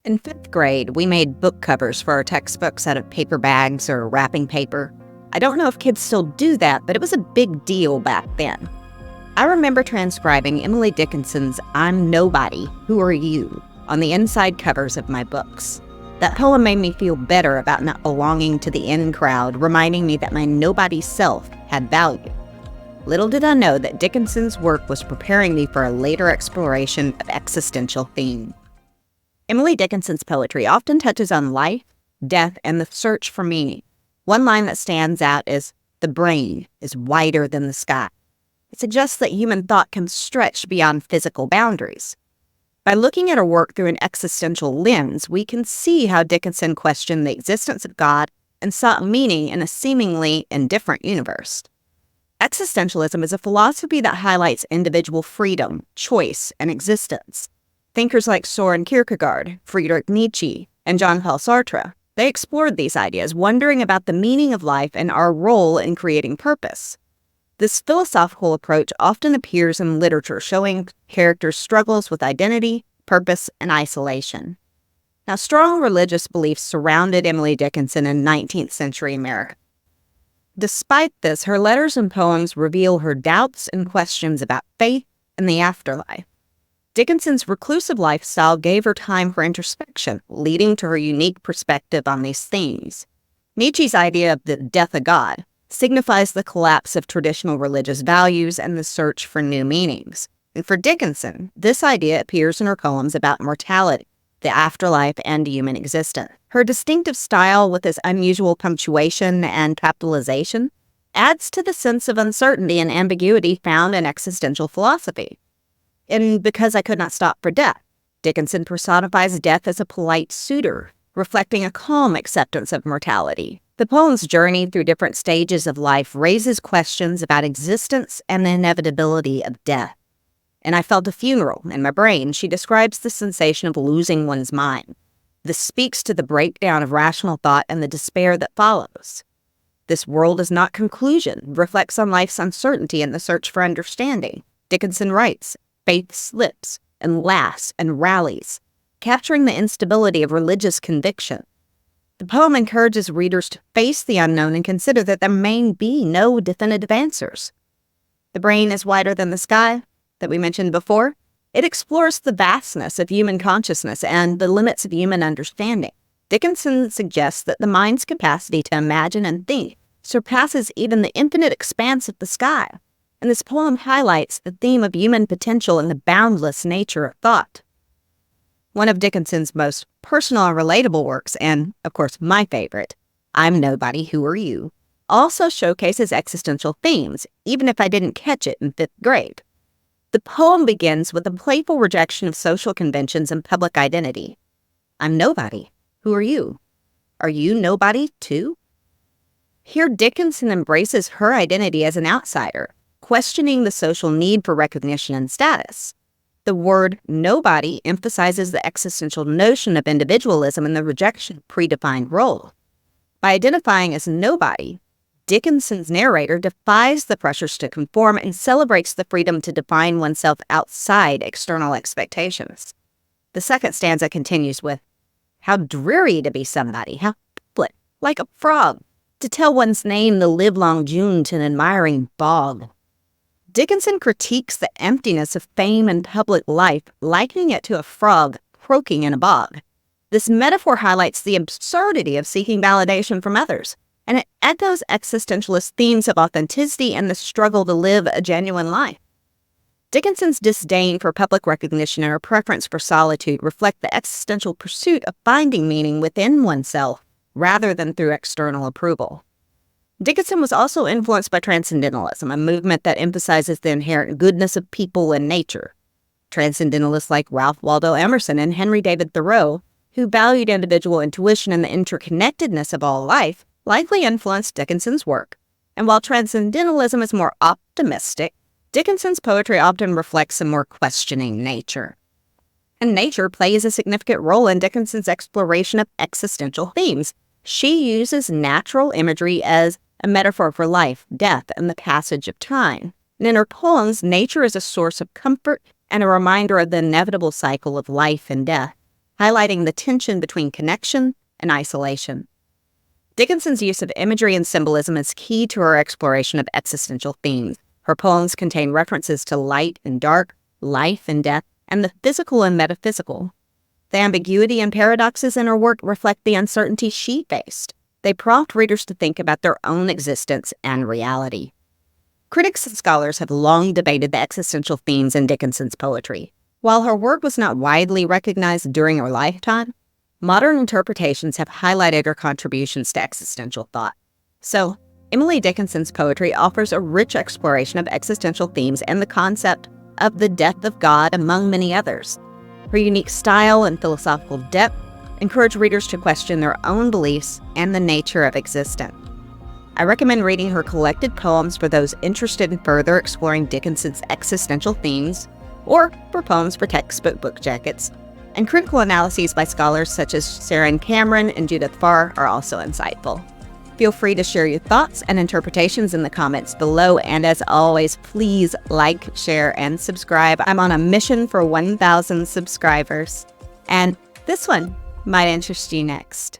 In fifth grade, we made book covers for our textbooks out of paper bags or wrapping paper. I don't know if kids still do that, but it was a big deal back then. I remember transcribing Emily Dickinson's "I'm Nobody, Who Are You" on the inside covers of my books. That poem made me feel better about not belonging to the in crowd, reminding me that my nobody self had value. Little did I know that Dickinson's work was preparing me for a later exploration of existential themes. Emily Dickinson's poetry often touches on life, death, and the search for meaning. One line that stands out is, "The brain is wider than the sky." It suggests that human thought can stretch beyond physical boundaries. By looking at her work through an existential lens, we can see how Dickinson questioned the existence of God and sought meaning in a seemingly indifferent universe. Existentialism is a philosophy that highlights individual freedom, choice, and existence. Thinkers like Soren Kierkegaard, Friedrich Nietzsche, and Jean-Paul Sartre, they explored these ideas, wondering about the meaning of life and our role in creating purpose. This philosophical approach often appears in literature, showing characters' struggles with identity, purpose, and isolation. Now, strong religious beliefs surrounded Emily Dickinson in 19th century America. Despite this, her letters and poems reveal her doubts and questions about faith and the afterlife. Dickinson's reclusive lifestyle gave her time for introspection, leading to her unique perspective on these themes. Nietzsche's idea of the death of God signifies the collapse of traditional religious values and the search for new meanings. And for Dickinson, this idea appears in her poems about mortality, the afterlife, and human existence. Her distinctive style, with its unusual punctuation and capitalization, adds to the sense of uncertainty and ambiguity found in existential philosophy. In Because I Could Not Stop for Death, Dickinson personifies death as a polite suitor, reflecting a calm acceptance of mortality. The poem's journey through different stages of life raises questions about existence and the inevitability of death. "And I felt a funeral in my brain," she describes the sensation of losing one's mind. This speaks to the breakdown of rational thought and the despair that follows. "This world is not conclusion," reflects on life's uncertainty and the search for understanding. Dickinson writes, "Faith slips and laughs and rallies," capturing the instability of religious conviction. The poem encourages readers to face the unknown and consider that there may be no definitive answers. "The brain is wider than the sky," that we mentioned before. It explores the vastness of human consciousness and the limits of human understanding. Dickinson suggests that the mind's capacity to imagine and think surpasses even the infinite expanse of the sky. And this poem highlights the theme of human potential and the boundless nature of thought. One of Dickinson's most personal and relatable works, and, of course, my favorite, "I'm Nobody, Who Are You?" also showcases existential themes, even if I didn't catch it in fifth grade. The poem begins with a playful rejection of social conventions and public identity. "I'm nobody. Who are you? Are you nobody, too?" Here, Dickinson embraces her identity as an outsider, questioning the social need for recognition and status. The word "nobody" emphasizes the existential notion of individualism and the rejection of predefined role. By identifying as nobody, Dickinson's narrator defies the pressures to conform and celebrates the freedom to define oneself outside external expectations. The second stanza continues with, "How dreary to be somebody, how public, like a frog, to tell one's name the livelong June to an admiring bog." Dickinson critiques the emptiness of fame and public life, likening it to a frog croaking in a bog. This metaphor highlights the absurdity of seeking validation from others, and it echoes existentialist themes of authenticity and the struggle to live a genuine life. Dickinson's disdain for public recognition and her preference for solitude reflect the existential pursuit of finding meaning within oneself rather than through external approval. Dickinson was also influenced by transcendentalism, a movement that emphasizes the inherent goodness of people and nature. Transcendentalists like Ralph Waldo Emerson and Henry David Thoreau, who valued individual intuition and the interconnectedness of all life, likely influenced Dickinson's work. And while transcendentalism is more optimistic, Dickinson's poetry often reflects a more questioning nature. And nature plays a significant role in Dickinson's exploration of existential themes. She uses natural imagery as a metaphor for life, death, and the passage of time. And in her poems, nature is a source of comfort and a reminder of the inevitable cycle of life and death, highlighting the tension between connection and isolation. Dickinson's use of imagery and symbolism is key to her exploration of existential themes. Her poems contain references to light and dark, life and death, and the physical and metaphysical. The ambiguity and paradoxes in her work reflect the uncertainty she faced. They prompt readers to think about their own existence and reality. Critics and scholars have long debated the existential themes in Dickinson's poetry. While her work was not widely recognized during her lifetime, modern interpretations have highlighted her contributions to existential thought. So, Emily Dickinson's poetry offers a rich exploration of existential themes and the concept of the death of God, among many others. Her unique style and philosophical depth encourage readers to question their own beliefs and the nature of existence. I recommend reading her collected poems for those interested in further exploring Dickinson's existential themes, or for poems for textbook book jackets. And critical analyses by scholars such as Sharon and Judith Farr are also insightful. Feel free to share your thoughts and interpretations in the comments below, and as always, please like, share, and subscribe. I'm on a mission for 1,000 subscribers, and this one might interest you next.